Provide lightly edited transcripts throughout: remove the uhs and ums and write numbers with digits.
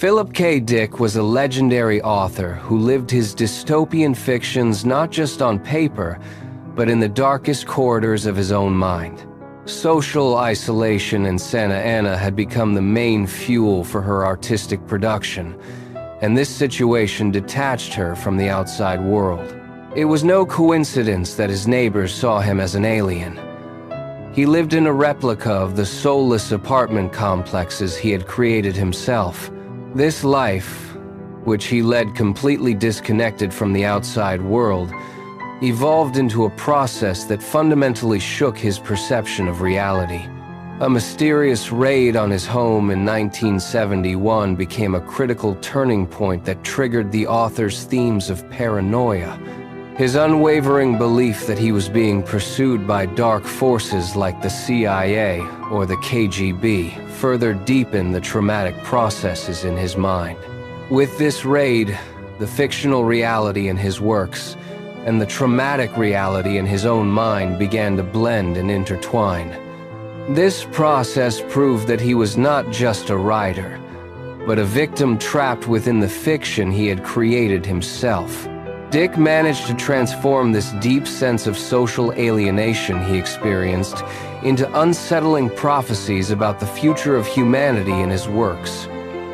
Philip K. Dick was a legendary author who lived his dystopian fictions not just on paper, but in the darkest corridors of his own mind. Social isolation in Santa Ana had become the main fuel for her artistic production, and this situation detached her from the outside world. It was no coincidence that his neighbors saw him as an alien. He lived in a replica of the soulless apartment complexes he had created himself. This life, which he led completely disconnected from the outside world, evolved into a process that fundamentally shook his perception of reality. A mysterious raid on his home in 1971 became a critical turning point that triggered the author's themes of paranoia. His unwavering belief that he was being pursued by dark forces like the CIA or the KGB further deepened the traumatic processes in his mind. With this raid, the fictional reality in his works and the traumatic reality in his own mind began to blend and intertwine. This process proved that he was not just a writer, but a victim trapped within the fiction he had created himself. Dick managed to transform this deep sense of social alienation he experienced into unsettling prophecies about the future of humanity in his works.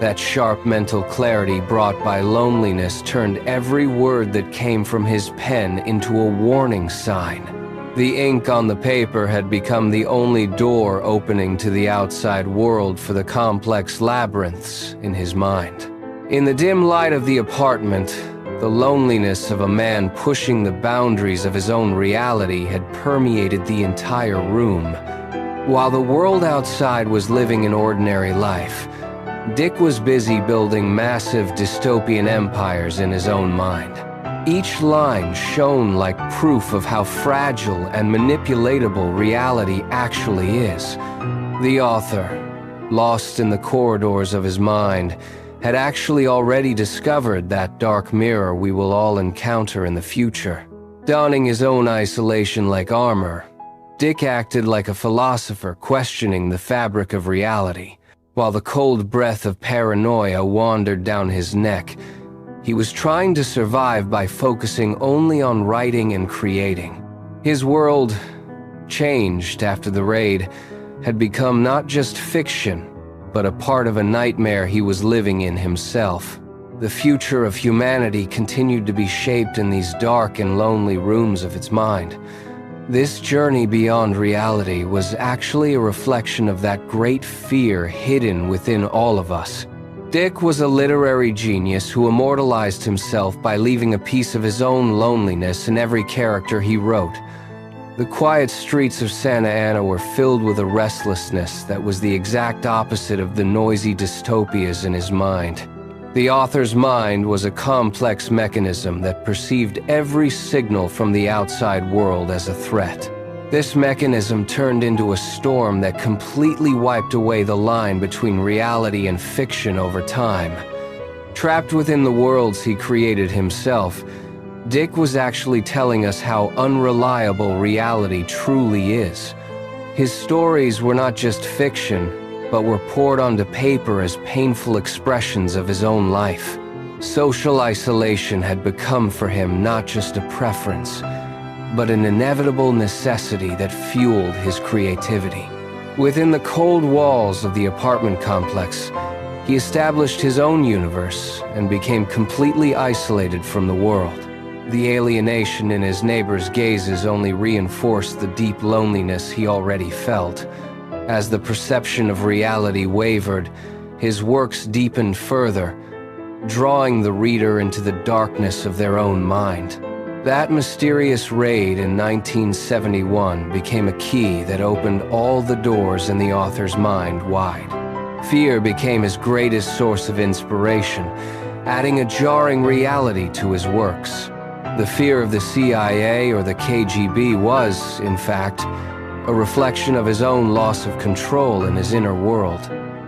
That sharp mental clarity brought by loneliness turned every word that came from his pen into a warning sign. The ink on the paper had become the only door opening to the outside world for the complex labyrinths in his mind. In the dim light of the apartment, the loneliness of a man pushing the boundaries of his own reality had permeated the entire room. While the world outside was living an ordinary life, Dick was busy building massive dystopian empires in his own mind. Each line shone like proof of how fragile and manipulatable reality actually is. The author, lost in the corridors of his mind, had actually already discovered that dark mirror we will all encounter in the future. Donning his own isolation like armor, Dick acted like a philosopher questioning the fabric of reality. While the cold breath of paranoia wandered down his neck, he was trying to survive by focusing only on writing and creating. His world, changed after the raid, had become not just fiction, but a part of a nightmare he was living in himself. The future of humanity continued to be shaped in these dark and lonely rooms of its mind. This journey beyond reality was actually a reflection of that great fear hidden within all of us. Dick was a literary genius who immortalized himself by leaving a piece of his own loneliness in every character he wrote. The quiet streets of Santa Ana were filled with a restlessness that was the exact opposite of the noisy dystopias in his mind. The author's mind was a complex mechanism that perceived every signal from the outside world as a threat. This mechanism turned into a storm that completely wiped away the line between reality and fiction over time. Trapped within the worlds he created himself, Dick was actually telling us how unreliable reality truly is. His stories were not just fiction, but were poured onto paper as painful expressions of his own life. Social isolation had become for him not just a preference, but an inevitable necessity that fueled his creativity. Within the cold walls of the apartment complex, he established his own universe and became completely isolated from the world. The alienation in his neighbors' gazes only reinforced the deep loneliness he already felt. As the perception of reality wavered, his works deepened further, drawing the reader into the darkness of their own mind. That mysterious raid in 1971 became a key that opened all the doors in the author's mind wide. Fear became his greatest source of inspiration, adding a jarring reality to his works. The fear of the CIA or the KGB was, in fact, a reflection of his own loss of control in his inner world.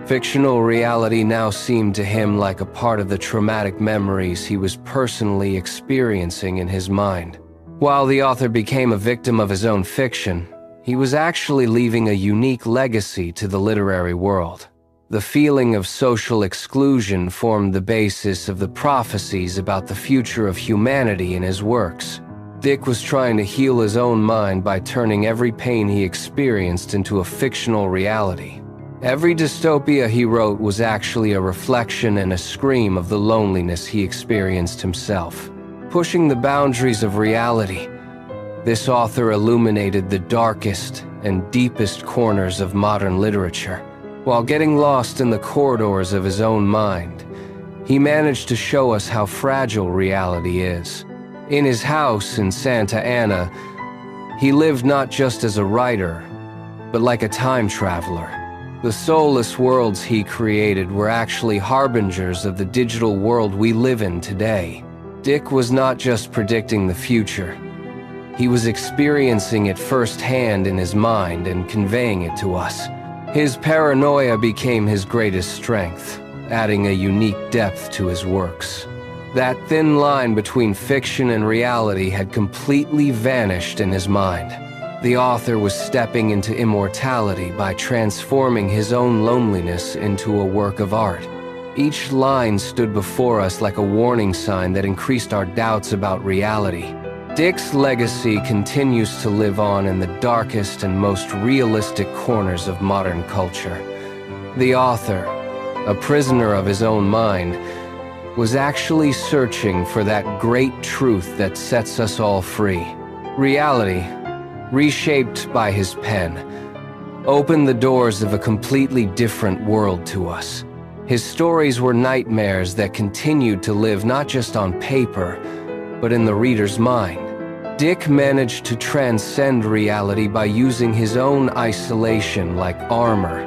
Fictional reality now seemed to him like a part of the traumatic memories he was personally experiencing in his mind. While the author became a victim of his own fiction, he was actually leaving a unique legacy to the literary world. The feeling of social exclusion formed the basis of the prophecies about the future of humanity in his works. Dick was trying to heal his own mind by turning every pain he experienced into a fictional reality. Every dystopia he wrote was actually a reflection and a scream of the loneliness he experienced himself. Pushing the boundaries of reality, this author illuminated the darkest and deepest corners of modern literature. While getting lost in the corridors of his own mind, he managed to show us how fragile reality is. In his house in Santa Ana, he lived not just as a writer, but like a time traveler. The soulless worlds he created were actually harbingers of the digital world we live in today. Dick was not just predicting the future. He was experiencing it firsthand in his mind and conveying it to us. His paranoia became his greatest strength, adding a unique depth to his works. That thin line between fiction and reality had completely vanished in his mind. The author was stepping into immortality by transforming his own loneliness into a work of art. Each line stood before us like a warning sign that increased our doubts about reality. Dick's legacy continues to live on in the darkest and most realistic corners of modern culture. The author, a prisoner of his own mind, was actually searching for that great truth that sets us all free. Reality, reshaped by his pen, opened the doors of a completely different world to us. His stories were nightmares that continued to live not just on paper, but in the reader's mind. Dick managed to transcend reality by using his own isolation like armor.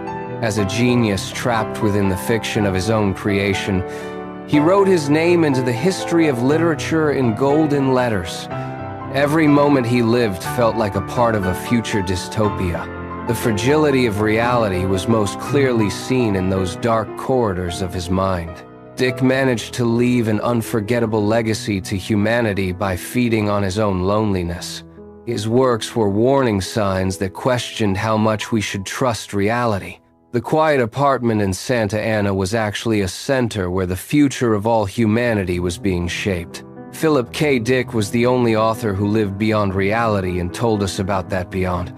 As a genius trapped within the fiction of his own creation, he wrote his name into the history of literature in golden letters. Every moment he lived felt like a part of a future dystopia. The fragility of reality was most clearly seen in those dark corridors of his mind. Dick managed to leave an unforgettable legacy to humanity by feeding on his own loneliness. His works were warning signs that questioned how much we should trust reality. The quiet apartment in Santa Ana was actually a center where the future of all humanity was being shaped. Philip K. Dick was the only author who lived beyond reality and told us about that beyond.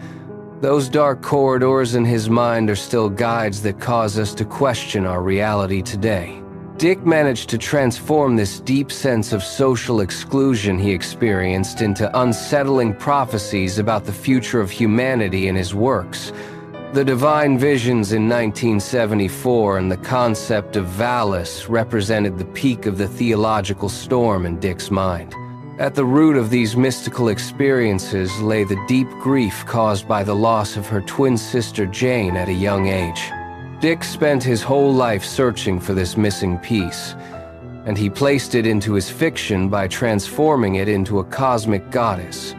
Those dark corridors in his mind are still guides that cause us to question our reality today. Dick managed to transform this deep sense of social exclusion he experienced into unsettling prophecies about the future of humanity in his works. The divine visions in 1974 and the concept of Valis represented the peak of the theological storm in Dick's mind. At the root of these mystical experiences lay the deep grief caused by the loss of her twin sister Jane at a young age. Dick spent his whole life searching for this missing piece, and he placed it into his fiction by transforming it into a cosmic goddess.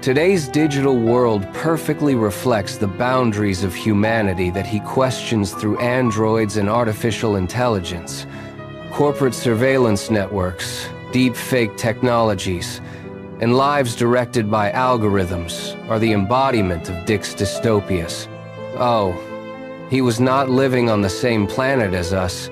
Today's digital world perfectly reflects the boundaries of humanity that he questions through androids and artificial intelligence. Corporate surveillance networks, deep-fake technologies, and lives directed by algorithms are the embodiment of Dick's dystopias. Oh, he was not living on the same planet as us.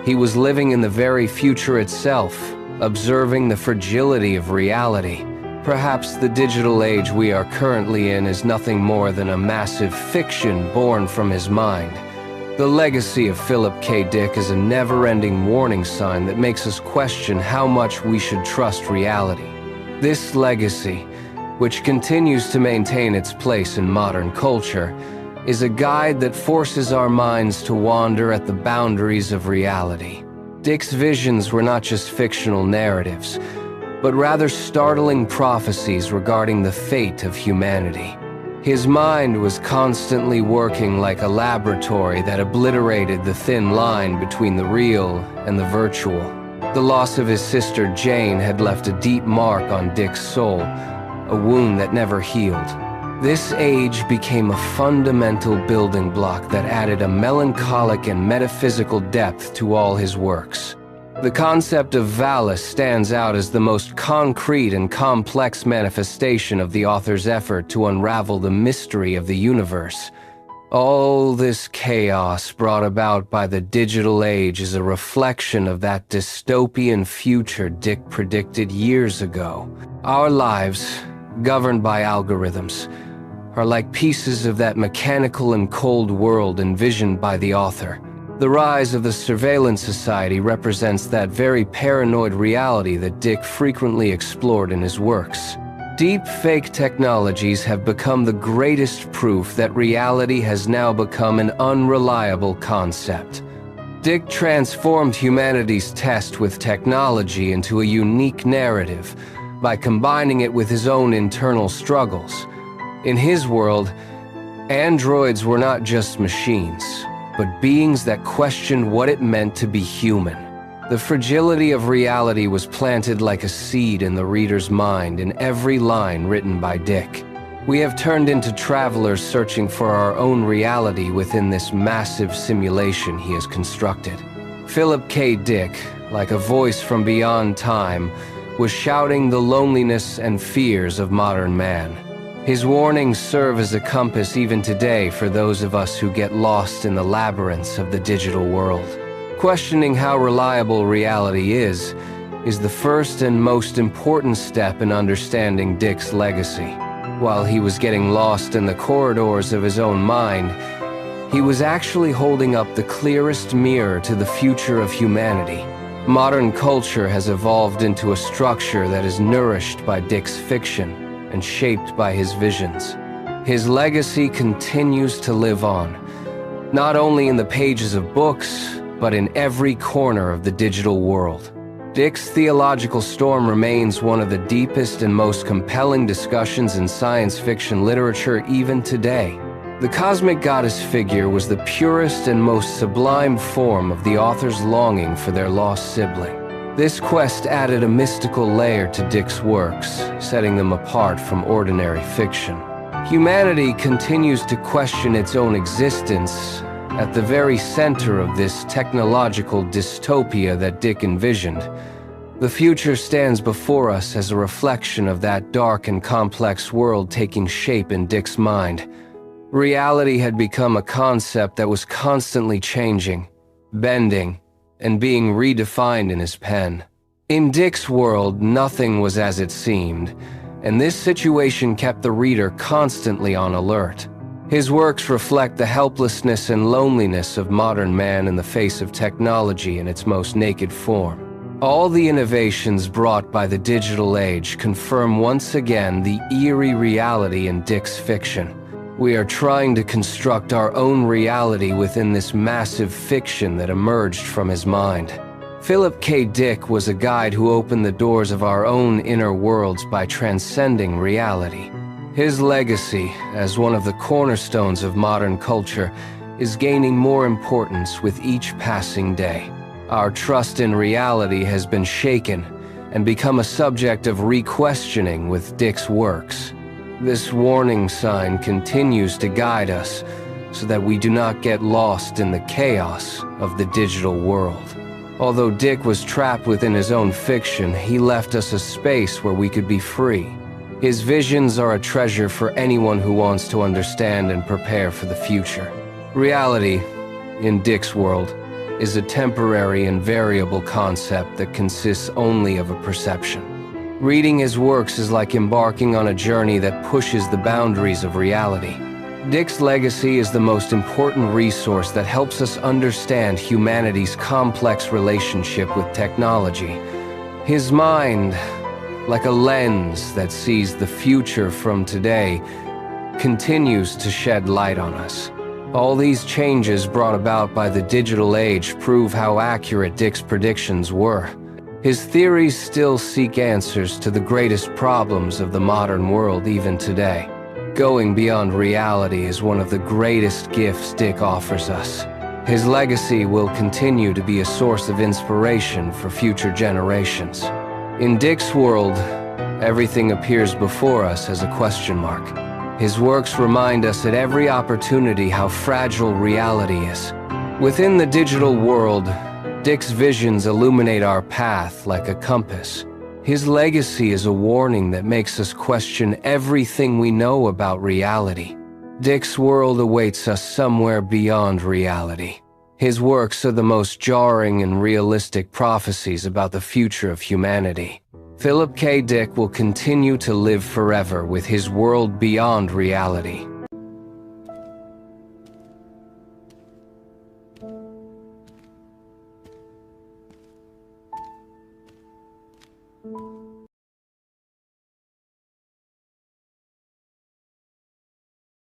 He was living in the very future itself, observing the fragility of reality. Perhaps the digital age we are currently in is nothing more than a massive fiction born from his mind. The legacy of Philip K. Dick is a never-ending warning sign that makes us question how much we should trust reality. This legacy, which continues to maintain its place in modern culture, is a guide that forces our minds to wander at the boundaries of reality. Dick's visions were not just fictional narratives, but rather startling prophecies regarding the fate of humanity. His mind was constantly working like a laboratory that obliterated the thin line between the real and the virtual. The loss of his sister Jane had left a deep mark on Dick's soul, a wound that never healed. This age became a fundamental building block that added a melancholic and metaphysical depth to all his works. The concept of Valis stands out as the most concrete and complex manifestation of the author's effort to unravel the mystery of the universe. All this chaos brought about by the digital age is a reflection of that dystopian future Dick predicted years ago. Our lives, governed by algorithms, are like pieces of that mechanical and cold world envisioned by the author. The rise of the surveillance society represents that very paranoid reality that Dick frequently explored in his works. Deep fake technologies have become the greatest proof that reality has now become an unreliable concept. Dick transformed humanity's test with technology into a unique narrative by combining it with his own internal struggles. In his world, androids were not just machines, but beings that questioned what it meant to be human. The fragility of reality was planted like a seed in the reader's mind in every line written by Dick. We have turned into travelers searching for our own reality within this massive simulation he has constructed. Philip K. Dick, like a voice from beyond time, was shouting the loneliness and fears of modern man. His warnings serve as a compass even today for those of us who get lost in the labyrinths of the digital world. Questioning how reliable reality is the first and most important step in understanding Dick's legacy. While he was getting lost in the corridors of his own mind, he was actually holding up the clearest mirror to the future of humanity. Modern culture has evolved into a structure that is nourished by Dick's fiction and shaped by his visions. His legacy continues to live on, not only in the pages of books, but in every corner of the digital world. Dick's theological storm remains one of the deepest and most compelling discussions in science fiction literature even today. The cosmic goddess figure was the purest and most sublime form of the author's longing for their lost sibling. This quest added a mystical layer to Dick's works, setting them apart from ordinary fiction. Humanity continues to question its own existence at the very center of this technological dystopia that Dick envisioned. The future stands before us as a reflection of that dark and complex world taking shape in Dick's mind. Reality had become a concept that was constantly changing, bending, and being redefined in his pen. In Dick's world, nothing was as it seemed, and this situation kept the reader constantly on alert. His works reflect the helplessness and loneliness of modern man in the face of technology in its most naked form. All the innovations brought by the digital age confirm once again the eerie reality in Dick's fiction. We are trying to construct our own reality within this massive fiction that emerged from his mind. Philip K. Dick was a guide who opened the doors of our own inner worlds by transcending reality. His legacy, as one of the cornerstones of modern culture, is gaining more importance with each passing day. Our trust in reality has been shaken and become a subject of re-questioning with Dick's works. This warning sign continues to guide us so that we do not get lost in the chaos of the digital world. Although Dick was trapped within his own fiction, he left us a space where we could be free. His visions are a treasure for anyone who wants to understand and prepare for the future. Reality, in Dick's world, is a temporary and variable concept that consists only of a perception. Reading his works is like embarking on a journey that pushes the boundaries of reality. Dick's legacy is the most important resource that helps us understand humanity's complex relationship with technology. His mind, like a lens that sees the future from today, continues to shed light on us. All these changes brought about by the digital age prove how accurate Dick's predictions were. His theories still seek answers to the greatest problems of the modern world even today. Going beyond reality is one of the greatest gifts Dick offers us. His legacy will continue to be a source of inspiration for future generations. In Dick's world, everything appears before us as a question mark. His works remind us at every opportunity how fragile reality is. Within the digital world, Dick's visions illuminate our path like a compass. His legacy is a warning that makes us question everything we know about reality. Dick's world awaits us somewhere beyond reality. His works are the most jarring and realistic prophecies about the future of humanity. Philip K. Dick will continue to live forever with his world beyond reality.